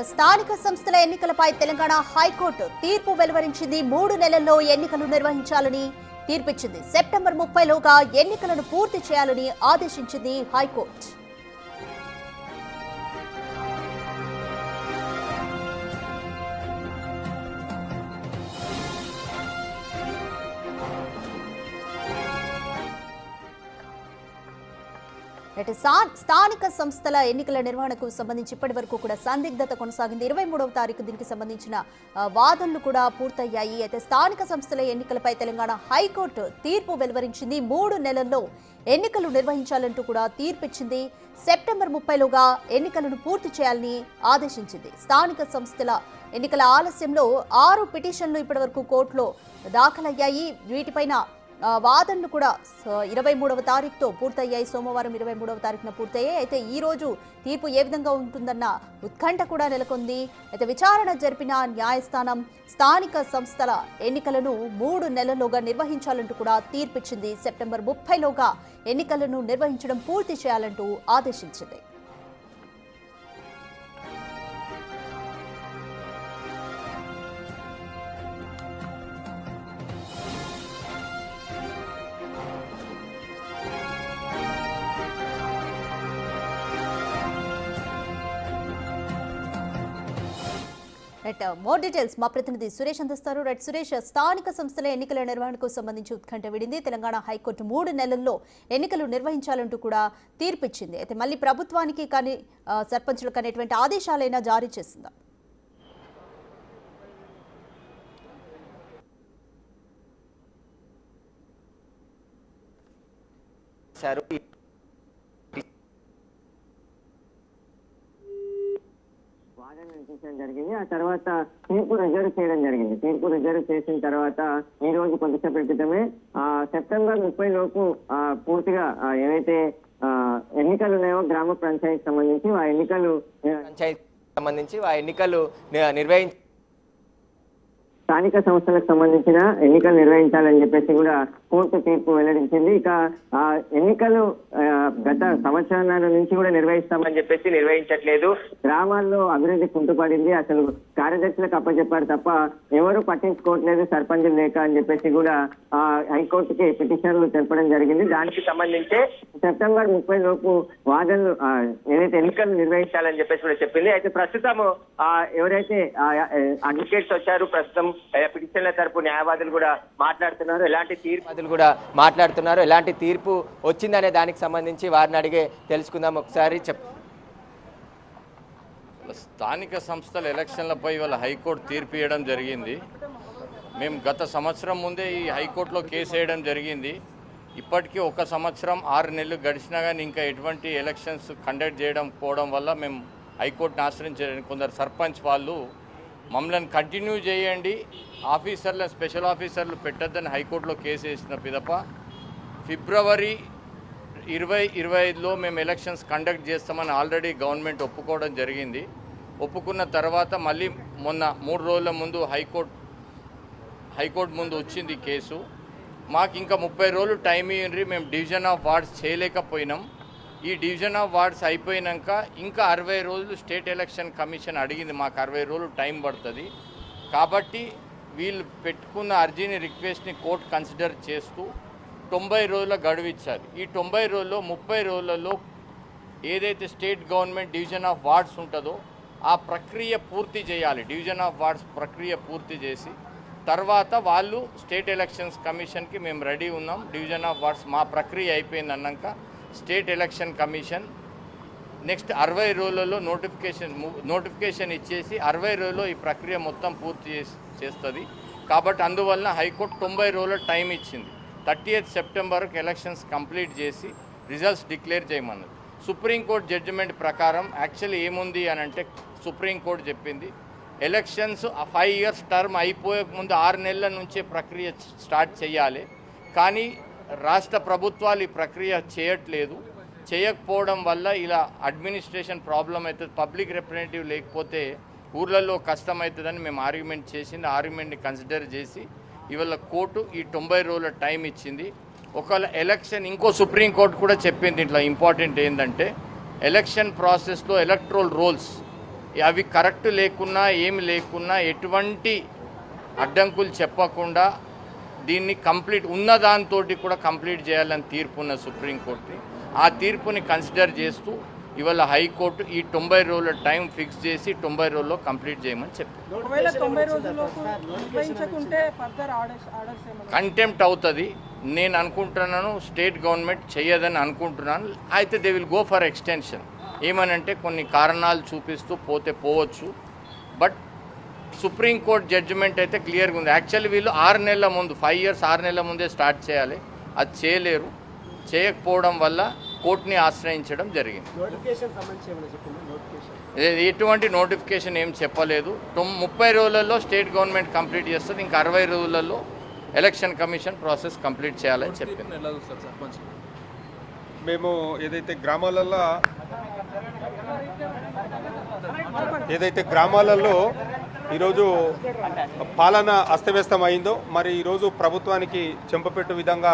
స్థానిక సంస్థల ఎన్నికలపై తెలంగాణ హైకోర్టు తీర్పు వెలువరించింది. 3 నెలల్లో ఎన్నికలు నిర్వహించాలని తీర్పిచ్చింది. సెప్టెంబర్ 30లోగా ఎన్నికలను పూర్తి చేయాలని ఆదేశించింది హైకోర్టు. స్థానిక సంస్థల ఎన్నికల నిర్వహణకు సంబంధించి ఇప్పటి వరకు కూడా సందిగ్ధత కొనసాగింది. 23వ తారీఖు దీనికి సంబంధించిన వాదనలు కూడా పూర్తయ్యాయి. అయితే స్థానిక సంస్థల ఎన్నికలపై తెలంగాణ హైకోర్టు తీర్పు వెలువరించింది. 3 నెలల్లో ఎన్నికలు నిర్వహించాలంటూ కూడా తీర్పిచ్చింది. సెప్టెంబర్ 30లోగా ఎన్నికలను పూర్తి చేయాలని ఆదేశించింది. స్థానిక సంస్థల ఎన్నికల ఆలస్యంలో 6 పిటిషన్లు ఇప్పటి వరకు కోర్టులో దాఖలయ్యాయి. వీటిపైన వాదనలు కూడా 23వ తారీఖుతో పూర్తయ్యాయి. సోమవారం 23వ తారీఖున పూర్తయ్యాయి. అయితే ఈ రోజు తీర్పు ఏ విధంగా ఉంటుందన్న ఉత్కంఠ కూడా నెలకొంది. అయితే విచారణ జరిపిన న్యాయస్థానం స్థానిక సంస్థల ఎన్నికలను 3 నెలల్లోగా నిర్వహించాలంటూ కూడా తీర్పిచ్చింది. సెప్టెంబర్ 30లోగా ఎన్నికలను నిర్వహించడం పూర్తి చేయాలంటూ ఆదేశించింది. మోర్ డీటెయిల్స్ మా ప్రతినిధి సురేష్ అందిస్తారు. సురేష్, స్థానిక సంస్థల ఎన్నికల నిర్వహణకు సంబంధించి ఉత్కంఠ విడింది. తెలంగాణ హైకోర్టు 3 నెలల్లో ఎన్నికలు నిర్వహించాలంటూ కూడా తీర్పిచ్చింది. అయితే మళ్ళీ ప్రభుత్వానికి కానీ సర్పంచులకు అనేటువంటి ఆదేశాలైనా జారీ చేసిందా? జరిగింది. ఆ తర్వాత తీర్పు రిజర్వ్ చేయడం జరిగింది. తీర్పు రిజర్వ్ చేసిన తర్వాత ఈ రోజు కొంతసేపటి క్రితమే సెప్టెంబర్ 30 లోపు పూర్తిగా ఏవైతే ఎన్నికలు ఉన్నాయో గ్రామ పంచాయతీ సంబంధించి ఆ ఎన్నికలు నిర్వహించి స్థానిక సంస్థలకు సంబంధించిన ఎన్నికలు నిర్వహించాలని చెప్పేసి కూడా కోర్టు తీర్పు వెల్లడించింది. ఇక ఎన్నికలు గత సంవత్సరాల నుంచి కూడా నిర్వహిస్తామని చెప్పేసి నిర్వహించట్లేదు. గ్రామాల్లో అభివృద్ధి కుంటుపడింది. అసలు కార్యదర్శులకు అప్పచెప్పారు తప్ప ఎవరు పట్టించుకోవట్లేదు సర్పంచులు లేక అని చెప్పేసి కూడా హైకోర్టుకి పిటిషన్లు తెలపడం జరిగింది. దానికి సంబంధించి సెప్టెంబర్ 30 లోపు వాదనలు ఏదైతే ఎన్నికలు నిర్వహించాలని చెప్పేసి కూడా చెప్పింది. అయితే ప్రస్తుతం ఎవరైతే అడ్వకేట్స్ వచ్చారు, ప్రస్తుతం పిటిషన్ల తరపు న్యాయవాదులు కూడా మాట్లాడుతున్నారు. ఎలాంటి తీర్పు వచ్చిందనే దానికి సంబంధించి వారిని అడిగే తెలుసుకుందాం. ఒకసారి స్థానిక సంస్థల ఎలక్షన్లపై వాళ్ళ హైకోర్టు తీర్పు ఇవ్వడం జరిగింది. మేము గత సంవత్సరం ముందే ఈ హైకోర్టులో కేసు వేయడం జరిగింది. ఇప్పటికీ 1 సంవత్సరం 6 నెలలు గడిచినా కానీ ఇంకా ఎటువంటి ఎలక్షన్స్ కండక్ట్ చేయడం పోవడం వల్ల మేము హైకోర్టును ఆశ్రయించడానికి కొందరు సర్పంచ్ వాళ్ళు మమ్మల్ని కంటిన్యూ చేయండి, స్పెషల్ ఆఫీసర్లు పెట్టద్దని హైకోర్టులో కేసు వేసిన పిదప ఫిబ్రవరి 2025లో మేము ఎలక్షన్స్ కండక్ట్ చేస్తామని ఆల్రెడీ గవర్నమెంట్ ఒప్పుకోవడం జరిగింది. ఒప్పుకున్న తర్వాత మళ్ళీ మొన్న 3 రోజుల ముందు హైకోర్టు ముందు వచ్చింది కేసు. మాకు ఇంకా 30 రోజులు టైం ఇవ్వండి, మేము డివిజన్ ఆఫ్ వార్డ్స్ చేయలేకపోయినాం. ఈ డివిజన్ ఆఫ్ వార్డ్స్ అయిపోయినాక ఇంకా 60 రోజులు స్టేట్ ఎలక్షన్ కమిషన్ అడిగింది, మాకు 60 రోజులు టైం పడుతుంది. కాబట్టి వీళ్ళు పెట్టుకున్న అర్జీని రిక్వెస్ట్ని కోర్టు కన్సిడర్ చేస్తూ 90 రోజుల గడువు ఇచ్చారు. ఈ 90 రోజుల్లో 30 రోజులలో ఏదైతే state government division of wards ఉంటుందో ఆ ప్రక్రియ పూర్తి చేయాలి. డివిజన్ ఆఫ్ వార్డ్స్ ప్రక్రియ పూర్తి చేసి తర్వాత వాళ్ళు స్టేట్ ఎలక్షన్స్ కమిషన్కి మేము రెడీ ఉన్నాం, డివిజన్ ఆఫ్ వార్డ్స్ మా ప్రక్రియ అయిపోయింది అన్నాక స్టేట్ ఎలక్షన్ కమిషన్ నెక్స్ట్ 60 రోజులలో నోటిఫికేషన్ ఇచ్చేసి 60 రోజుల్లో ఈ ప్రక్రియ మొత్తం పూర్తి చేస్తుంది. కాబట్టి అందువలన హైకోర్టు 90 రోజుల టైం ఇచ్చింది. 30th సెప్టెంబర్కి ఎలక్షన్స్ కంప్లీట్ చేసి రిజల్ట్స్ డిక్లేర్ చేయమన్నది. సుప్రీంకోర్టు జడ్జిమెంట్ ప్రకారం యాక్చువల్లీ ఏముంది అని అంటే సుప్రీంకోర్టు చెప్పింది ఎలక్షన్స్ 5 ఇయర్స్ టర్మ్ అయిపోయే ముందు 6 నెలల నుంచే ప్రక్రియ స్టార్ట్ చేయాలి. కానీ రాష్ట్ర ప్రభుత్వాలు ఈ ప్రక్రియ చేయకపోవడం వల్ల ఇలా అడ్మినిస్ట్రేషన్ ప్రాబ్లం అవుతుంది, పబ్లిక్ రిప్రజెంటేటివ్ లేకపోతే ఊర్లలో కష్టమవుతుందని మేము ఆర్గ్యుమెంట్ చేసింది. ఆర్గ్యుమెంట్ని కన్సిడర్ చేసి ఇవాళ కోర్టు ఈ 90 రోజుల టైం ఇచ్చింది. ఒకవేళ ఎలక్షన్ ఇంకో సుప్రీంకోర్టు కూడా చెప్పింది ఇంట్లో ఇంపార్టెంట్ ఏంటంటే ఎలక్షన్ ప్రాసెస్లో ఎలక్ట్రల్ రోల్స్ అవి కరెక్ట్ లేకున్నా ఏమి లేకున్నా ఎటువంటి అడ్డంకులు చెప్పకుండా దీన్ని కంప్లీట్ ఉన్నదాంతో కూడా కంప్లీట్ చేయాలని తీర్పు ఉన్న సుప్రీంకోర్టు. ఆ తీర్పుని కన్సిడర్ చేస్తూ ఇవాళ హైకోర్టు ఈ 90 రోజుల టైం ఫిక్స్ చేసి 90 రోజుల్లో కంప్లీట్ చేయమని చెప్పింది. కంటెంప్ట్ అవుతుంది నేను అనుకుంటున్నాను, స్టేట్ గవర్నమెంట్ చేయదని అనుకుంటున్నాను. అయితే they will go for extension. ఏమనంటే కొన్ని కారణాలు చూపిస్తూ పోతే పోవచ్చు. బట్ సుప్రీంకోర్టు జడ్జిమెంట్ అయితే క్లియర్గా ఉంది. యాక్చువల్లీ వీళ్ళు 6 నెలల ముందు 5 years 6 నెలల ముందే స్టార్ట్ చేయాలి. అది చేయలేరు. చేయకపోవడం వల్ల కోర్టుని ఆశ్రయించడం జరిగింది. ఎటువంటి నోటిఫికేషన్ ఏం చెప్పలేదు. 30 రోజులలో స్టేట్ గవర్నమెంట్ కంప్లీట్ చేస్తుంది. ఇంకా 60 రోజులలో ఎలక్షన్ కమిషన్ ప్రాసెస్ కంప్లీట్ చేయాలని చెప్పింది. మేము ఏదైతే గ్రామాలలో ఈరోజు పాలన అస్తవ్యస్తం అయిందో, మరి ఈరోజు ప్రభుత్వానికి చెంపపెట్టు విధంగా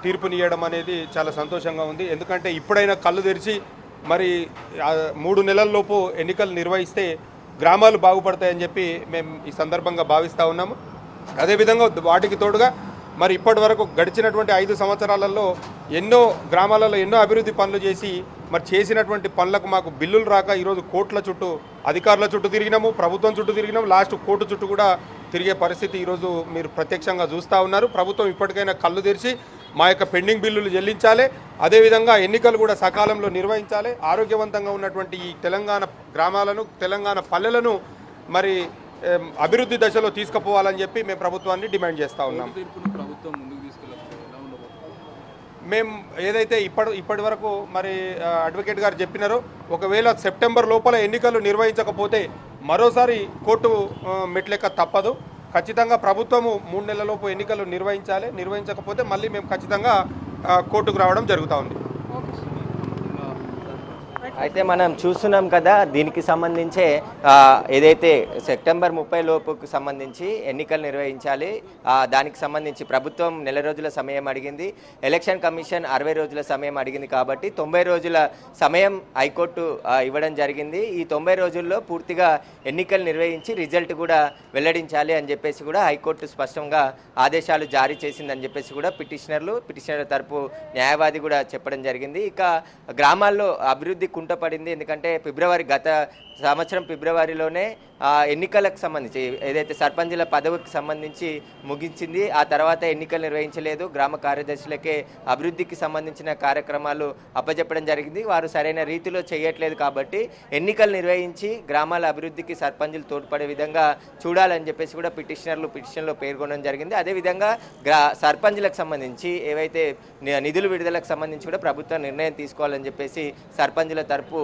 తీర్పునియడం అనేది చాలా సంతోషంగా ఉంది. ఎందుకంటే ఇప్పుడైనా కళ్ళు తెరిచి మరి 3 నెలల్లోపు ఎన్నికలు నిర్వహిస్తే గ్రామాలు బాగుపడతాయని చెప్పి మేము ఈ సందర్భంగా భావిస్తూ ఉన్నాము. అదేవిధంగా వాటికి తోడుగా మరి ఇప్పటి వరకు గడిచినటువంటి 5 సంవత్సరాలలో ఎన్నో గ్రామాలలో ఎన్నో అభివృద్ధి పనులు చేసి మరి చేసినటువంటి పనులకు మాకు బిల్లులు రాక ఈరోజు కోర్టుల చుట్టూ అధికారుల చుట్టూ తిరిగినాము, ప్రభుత్వం చుట్టూ తిరిగినాము, లాస్ట్ కోర్టు చుట్టూ కూడా తిరిగే పరిస్థితి ఈరోజు మీరు ప్రత్యక్షంగా చూస్తూ ఉన్నారు. ప్రభుత్వం ఇప్పటికైనా కళ్ళు తెరిచి మా యొక్క పెండింగ్ బిల్లులు చెల్లించాలి. అదేవిధంగా ఎన్నికలు కూడా సకాలంలో నిర్వహించాలి. ఆరోగ్యవంతంగా ఉన్నటువంటి ఈ తెలంగాణ గ్రామాలను, తెలంగాణ పల్లెలను మరి అభివృద్ధి దశలో తీసుకుపోవాలని చెప్పి మేము ప్రభుత్వాన్ని డిమాండ్ చేస్తూ ఉన్నాం. మేము ఏదైతే ఇప్పటి వరకు మరి అడ్వకేట్ గారు చెప్పినారో, ఒకవేళ సెప్టెంబర్ లోపల ఎన్నికలు నిర్వహించకపోతే మరోసారి కోర్టు మెట్లెక్క తప్పదు. ఖచ్చితంగా ప్రభుత్వము 3 నెలలలోపు ఎన్నికలు నిర్వహించకపోతే మళ్ళీ మేము ఖచ్చితంగా కోర్టుకు రావడం జరుగుతూ ఉంది. అయితే మనం చూస్తున్నాం కదా, దీనికి సంబంధించే ఏదైతే సెప్టెంబర్ 30 లోపుకు సంబంధించి ఎన్నికలు నిర్వహించాలి. దానికి సంబంధించి ప్రభుత్వం 1 నెల రోజుల సమయం అడిగింది, ఎలక్షన్ కమిషన్ 60 రోజుల సమయం అడిగింది. కాబట్టి 90 రోజుల సమయం హైకోర్టు ఇవ్వడం జరిగింది. ఈ 90 రోజుల్లో పూర్తిగా ఎన్నికలు నిర్వహించి రిజల్ట్ కూడా వెల్లడించాలి అని చెప్పేసి కూడా హైకోర్టు స్పష్టంగా ఆదేశాలు జారీ చేసిందని చెప్పేసి కూడా పిటిషనర్ తరపు న్యాయవాది కూడా చెప్పడం జరిగింది. ఇక గ్రామాల్లో అభివృద్ధి కుంటపడింది. ఎందుకంటే గత సంవత్సరం ఫిబ్రవరిలోనే ఎన్నికలకు సంబంధించి ఏదైతే సర్పంచుల పదవికి సంబంధించి ముగించింది. ఆ తర్వాత ఎన్నికలు నిర్వహించలేదు. గ్రామ కార్యదర్శులకే అభివృద్ధికి సంబంధించిన కార్యక్రమాలు అప్పచెప్పడం జరిగింది. వారు సరైన రీతిలో చేయట్లేదు. కాబట్టి ఎన్నికలు నిర్వహించి గ్రామాల అభివృద్ధికి సర్పంచులు తోడ్పడే విధంగా చూడాలని చెప్పేసి కూడా పిటిషన్లో పేర్కొనడం జరిగింది. అదేవిధంగా సర్పంచులకు సంబంధించి ఏవైతే నిధుల విడుదలకు సంబంధించి కూడా ప్రభుత్వం నిర్ణయం తీసుకోవాలని చెప్పేసి సర్పంచుల తరపు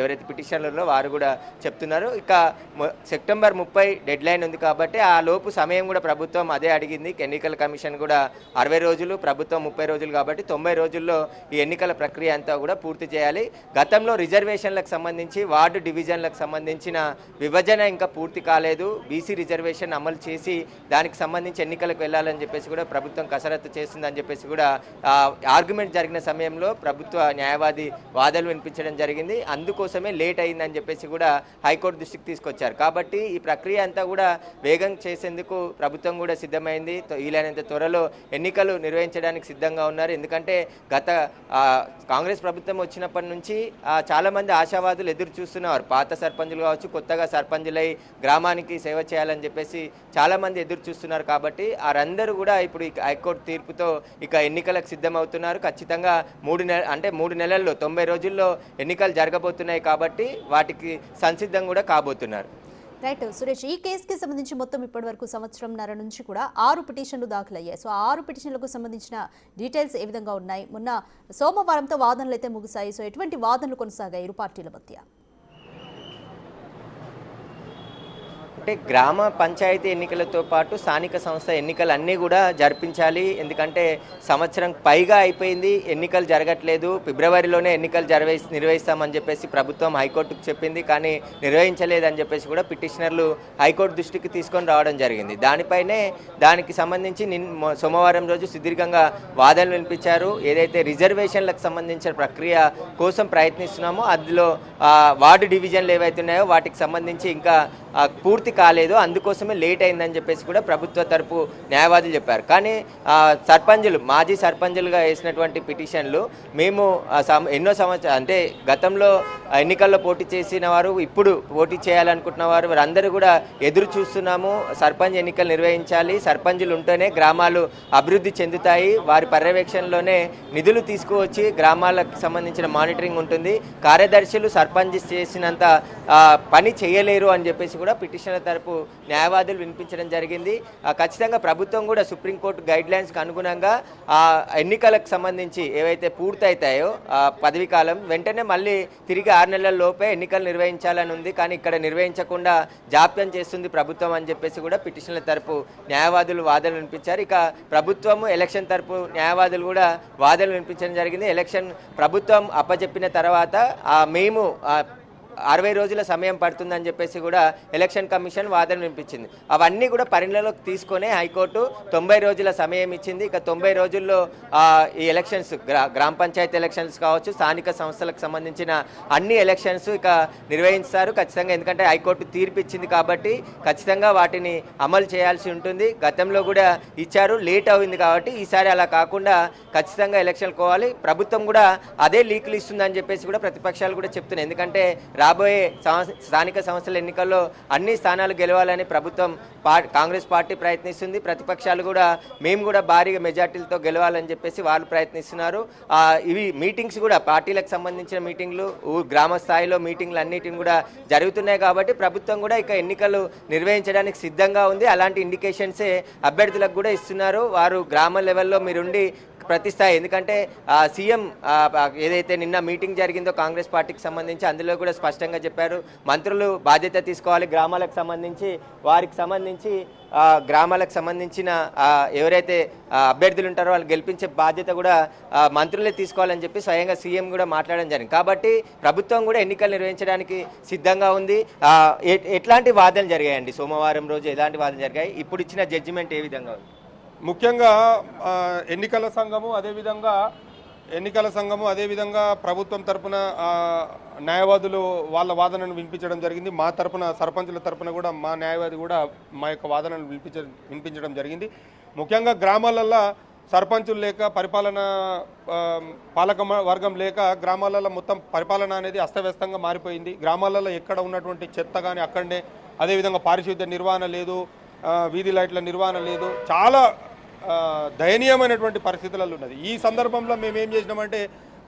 ఎవరైతే పిటిషనర్లో వారు కూడా చెప్తున్నారు. ఇక సెప్టెంబర్ 30 డెడ్ లైన్ ఉంది. కాబట్టి ఆ లోపు సమయం కూడా ప్రభుత్వం అదే అడిగింది. ఎన్నికల కమిషన్ కూడా 60 రోజులు, ప్రభుత్వం 30 రోజులు. కాబట్టి 90 రోజుల్లో ఈ ఎన్నికల ప్రక్రియ అంతా కూడా పూర్తి చేయాలి. గతంలో రిజర్వేషన్లకు సంబంధించి వార్డు డివిజన్లకు సంబంధించిన విభజన ఇంకా పూర్తి కాలేదు. బీసీ రిజర్వేషన్ అమలు చేసి దానికి సంబంధించి ఎన్నికలకు వెళ్ళాలని చెప్పేసి కూడా ప్రభుత్వం కసరత్తు చేస్తుందని చెప్పేసి కూడా ఆర్గ్యుమెంట్ జరిగిన సమయంలో ప్రభుత్వ న్యాయవాది వాదనలు వినిపించడం జరిగింది. అందుకోసమే లేట్ అయిందని చెప్పేసి కూడా హైకోర్టు దృష్టికి తీసుకొచ్చారు. కాబట్టి ఈ ప్రక్రియ అంతా కూడా వేగం చేసేందుకు ప్రభుత్వం కూడా సిద్ధమైంది. వీలైనంత త్వరలో ఎన్నికలు నిర్వహించడానికి సిద్ధంగా ఉన్నారు. ఎందుకంటే గత కాంగ్రెస్ ప్రభుత్వం వచ్చినప్పటి నుంచి చాలామంది ఆశావాదులు ఎదురు చూస్తున్నారు. పాత సర్పంచులు కావచ్చు, కొత్తగా సర్పంచులై గ్రామానికి సేవ చేయాలని చెప్పేసి చాలామంది ఎదురు చూస్తున్నారు. కాబట్టి వారందరూ కూడా ఇప్పుడు హైకోర్టు తీర్పుతో ఇక ఎన్నికలకు సిద్ధమవుతున్నారు. ఖచ్చితంగా 3 నెలల్లో 90 రోజుల్లో ఎన్నికలు జరగబోతున్నాయి. కాబట్టి వాటికి సంసిద్ధం కూడా కాబోతున్నారు. రైట్ సురేష్, ఈ కేసుకి సంబంధించి మొత్తం ఇప్పటివరకు 1.5 సంవత్సరం నుంచి కూడా 6 పిటిషన్లు దాఖలయ్యాయి. సో 6 పిటిషన్లకు సంబంధించిన డీటెయిల్స్ ఏ విధంగా ఉన్నాయి? మొన్న సోమవారంతో వాదనలు అయితే ముగిశాయి. సో ఎటువంటి వాదనలు కొనసాగాయి ఇరు పార్టీల మధ్య? అంటే గ్రామ పంచాయతీ ఎన్నికలతో పాటు స్థానిక సంస్థ ఎన్నికలు అన్నీ కూడా జరిపించాలి. ఎందుకంటే సంవత్సరం పైగా అయిపోయింది, ఎన్నికలు జరగట్లేదు. ఫిబ్రవరిలోనే ఎన్నికలు నిర్వహిస్తామని చెప్పేసి ప్రభుత్వం హైకోర్టుకు చెప్పింది, కానీ నిర్వహించలేదని చెప్పేసి కూడా పిటిషనర్లు హైకోర్టు దృష్టికి తీసుకొని రావడం జరిగింది. దానికి సంబంధించి సోమవారం రోజు సుదీర్ఘంగా వాదనలు వినిపించారు. ఏదైతే రిజర్వేషన్లకు సంబంధించిన ప్రక్రియ కోసం ప్రయత్నిస్తున్నామో అందులో వార్డు డివిజన్లు ఏవైతే ఉన్నాయో వాటికి సంబంధించి ఇంకా పూర్తి కాలేదు, అందుకోసమే లేట్ అయిందని చెప్పేసి కూడా ప్రభుత్వ తరపు న్యాయవాదులు చెప్పారు. కానీ మాజీ సర్పంచులుగా వేసినటువంటి పిటిషన్లు మేము ఎన్నో సంవత్సరాలు అంటే గతంలో ఎన్నికల్లో పోటీ చేసిన వారు, ఇప్పుడు పోటీ చేయాలనుకుంటున్న వారందరూ కూడా ఎదురు చూస్తున్నాము. సర్పంచ్ ఎన్నికలు నిర్వహించాలి, సర్పంచులు ఉంటేనే గ్రామాలు అభివృద్ధి చెందుతాయి, వారి పర్యవేక్షణలోనే నిధులు తీసుకువచ్చి గ్రామాలకు సంబంధించిన మానిటరింగ్ ఉంటుంది, కార్యదర్శులు సర్పంచ్ చేసినంత పని చేయలేరు అని చెప్పేసి కూడా పిటిషనర్ తరపు న్యాయవాదులు వినిపించడం జరిగింది. ఖచ్చితంగా ప్రభుత్వం కూడా సుప్రీంకోర్టు గైడ్ లైన్స్కి అనుగుణంగా ఎన్నికలకు సంబంధించి ఏవైతే పూర్తవుతాయో పదవీ కాలం వెంటనే మళ్ళీ తిరిగి 6 నెలల లోపే ఎన్నికలు నిర్వహించాలని ఉంది. కానీ ఇక్కడ నిర్వహించకుండా జాప్యం చేస్తుంది ప్రభుత్వం అని చెప్పేసి కూడా పిటిషనర్ తరపు న్యాయవాదులు వాదనలు వినిపించారు. ఇక ప్రభుత్వము ఎలక్షన్ తరపు న్యాయవాదులు కూడా వాదనలు వినిపించడం జరిగింది. ఎలక్షన్ ప్రభుత్వం అప్పచెప్పిన తర్వాత మేము 60 రోజుల సమయం పడుతుందని చెప్పేసి కూడా ఎలక్షన్ కమిషన్ వాదన వినిపించింది. అవన్నీ కూడా పరిగణలోకి తీసుకొని హైకోర్టు 90 రోజుల సమయం ఇచ్చింది. ఇక 90 రోజుల్లో ఈ ఎలక్షన్స్ గ్రామ పంచాయతీ ఎలక్షన్స్ కావచ్చు, స్థానిక సంస్థలకు సంబంధించిన అన్ని ఎలక్షన్స్ ఇక నిర్వహిస్తారు ఖచ్చితంగా. ఎందుకంటే హైకోర్టు తీర్పు ఇచ్చింది కాబట్టి ఖచ్చితంగా వాటిని అమలు చేయాల్సి ఉంటుంది. గతంలో కూడా ఇచ్చారు, లేట్ అయింది కాబట్టి ఈసారి అలా కాకుండా ఖచ్చితంగా ఎలక్షన్లు కోవాలి. ప్రభుత్వం కూడా అదే లీకులు ఇస్తుందని చెప్పేసి కూడా ప్రతిపక్షాలు కూడా చెప్తున్నాయి. ఎందుకంటే రాబోయే స్థానిక సంస్థల ఎన్నికల్లో అన్ని స్థానాలు గెలవాలని ప్రభుత్వం కాంగ్రెస్ పార్టీ ప్రయత్నిస్తుంది. ప్రతిపక్షాలు కూడా మేము కూడా భారీగా మెజార్టీలతో గెలవాలని చెప్పేసి వాళ్ళు ప్రయత్నిస్తున్నారు. ఇవి మీటింగ్స్ కూడా పార్టీలకు సంబంధించిన మీటింగ్లు, గ్రామ స్థాయిలో మీటింగ్లు అన్నిటిని కూడా జరుగుతున్నాయి కాబట్టి ప్రభుత్వం కూడా ఇక ఎన్నికలు నిర్వహించడానికి సిద్ధంగా ఉంది. అలాంటి ఇండికేషన్సే అభ్యర్థులకు కూడా ఇస్తున్నారు. వారు గ్రామ లెవెల్లో మీరుండి ప్రతి స్థాయి, ఎందుకంటే సీఎం ఏదైతే నిన్న మీటింగ్ జరిగిందో కాంగ్రెస్ పార్టీకి సంబంధించి అందులో కూడా స్పష్టంగా చెప్పారు, మంత్రులు బాధ్యత తీసుకోవాలి, గ్రామాలకు సంబంధించి వారికి సంబంధించి గ్రామాలకు సంబంధించిన ఎవరైతే అభ్యర్థులు ఉంటారో వాళ్ళు గెలిపించే బాధ్యత కూడా మంత్రులే తీసుకోవాలని చెప్పి స్వయంగా సీఎం కూడా మాట్లాడడం జరిగింది. కాబట్టి ప్రభుత్వం కూడా ఎన్నికలు నిర్వహించడానికి సిద్ధంగా ఉంది. ఎట్లాంటి వాదనలు జరిగాయండి సోమవారం రోజు, ఎలాంటి వాదనలు జరిగాయి, ఇప్పుడు ఇచ్చిన జడ్జిమెంట్ ఏ విధంగా ఉంది? ముఖ్యంగా ఎన్నికల సంఘము అదేవిధంగా ప్రభుత్వం తరపున న్యాయవాదులు వాళ్ళ వాదనను వినిపించడం జరిగింది. మా తరపున సర్పంచుల తరపున కూడా మా న్యాయవాది కూడా మా యొక్క వాదనను వినిపించడం జరిగింది. ముఖ్యంగా గ్రామాలల్లో సర్పంచులు లేక పాలక వర్గం లేక గ్రామాలలో మొత్తం పరిపాలన అనేది అస్తవ్యస్తంగా మారిపోయింది. గ్రామాలలో ఎక్కడ ఉన్నటువంటి చెత్త కానీ అక్కడనే, అదేవిధంగా పారిశుద్ధ్య నిర్వహణ లేదు, వీధి లైట్ల నిర్వహణ లేదు, చాలా దయనీయమైనటువంటి పరిస్థితులలో ఉన్నది. ఈ సందర్భంలో మేము ఏం చేసినామంటే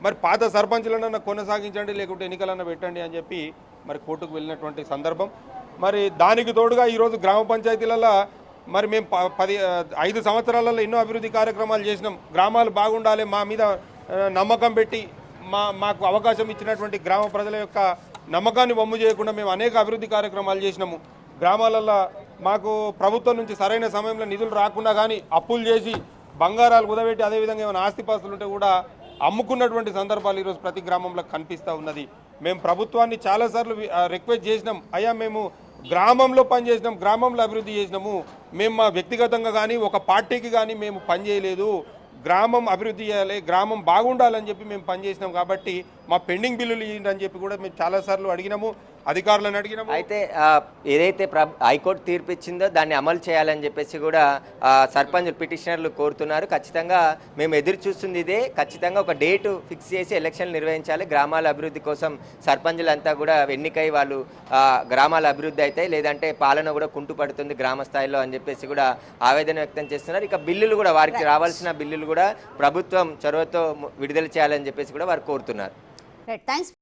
మరి పాత సర్పంచులన్నా కొనసాగించండి, లేకుంటే ఎన్నికలన్నా పెట్టండి అని చెప్పి మరి కోర్టుకు వెళ్ళినటువంటి సందర్భం. మరి దానికి తోడుగా ఈరోజు గ్రామ పంచాయతీలలో మరి మేము 5 సంవత్సరాలలో ఎన్నో అభివృద్ధి కార్యక్రమాలు చేసినాం. గ్రామాలు బాగుండాలి, మా మీద నమ్మకం పెట్టి మాకు అవకాశం ఇచ్చినటువంటి గ్రామ ప్రజల యొక్క నమ్మకాన్ని వమ్ము చేయకుండా మేము అనేక అభివృద్ధి కార్యక్రమాలు చేసినాము. గ్రామాలలో మాకు ప్రభుత్వం నుంచి సరైన సమయంలో నిధులు రాకుండా కానీ అప్పులు చేసి బంగారాలు కుదబెట్టి, అదేవిధంగా ఏమైనా ఆస్తిపాస్తులు ఉంటే కూడా అమ్ముకున్నటువంటి సందర్భాలు ఈరోజు ప్రతి గ్రామంలో కనిపిస్తూ ఉన్నది. మేము ప్రభుత్వాన్ని చాలాసార్లు రిక్వెస్ట్ చేసినాం, అయ్యా మేము గ్రామంలో పనిచేసినాం, గ్రామంలో అభివృద్ధి చేసినాము, మేము మా వ్యక్తిగతంగా కానీ ఒక పార్టీకి కానీ మేము పనిచేయలేదు, గ్రామం అభివృద్ధి చేయాలి, గ్రామం బాగుండాలని చెప్పి మేము పనిచేసినాం, కాబట్టి మా పెండింగ్ బిల్లులు ఇవ్వండి అని చెప్పి కూడా మేము చాలాసార్లు అడిగినాము, అధికారులను అడిగినాము. అయితే ఏదైతే హైకోర్టు తీర్పు ఇచ్చిందో దాన్ని అమలు చేయాలని చెప్పేసి కూడా సర్పంచ్ పిటిషనర్లు కోరుతున్నారు. ఖచ్చితంగా మేము ఎదురు చూస్తుంది ఇదే, ఖచ్చితంగా ఒక డేటు ఫిక్స్ చేసి ఎలక్షన్లు నిర్వహించాలి. గ్రామాల అభివృద్ధి కోసం సర్పంచులంతా కూడా ఎన్నికై వాళ్ళు గ్రామాల అభివృద్ధి అవుతాయి, లేదంటే పాలన కూడా కుంటుపడుతుంది గ్రామ స్థాయిలో అని చెప్పేసి కూడా ఆవేదన వ్యక్తం చేస్తున్నారు. ఇక బిల్లులు కూడా వారికి రావాల్సిన బిల్లులు కూడా ప్రభుత్వం చొరవతో విడుదల చేయాలని చెప్పేసి కూడా వారు కోరుతున్నారు. థ్యాంక్స్.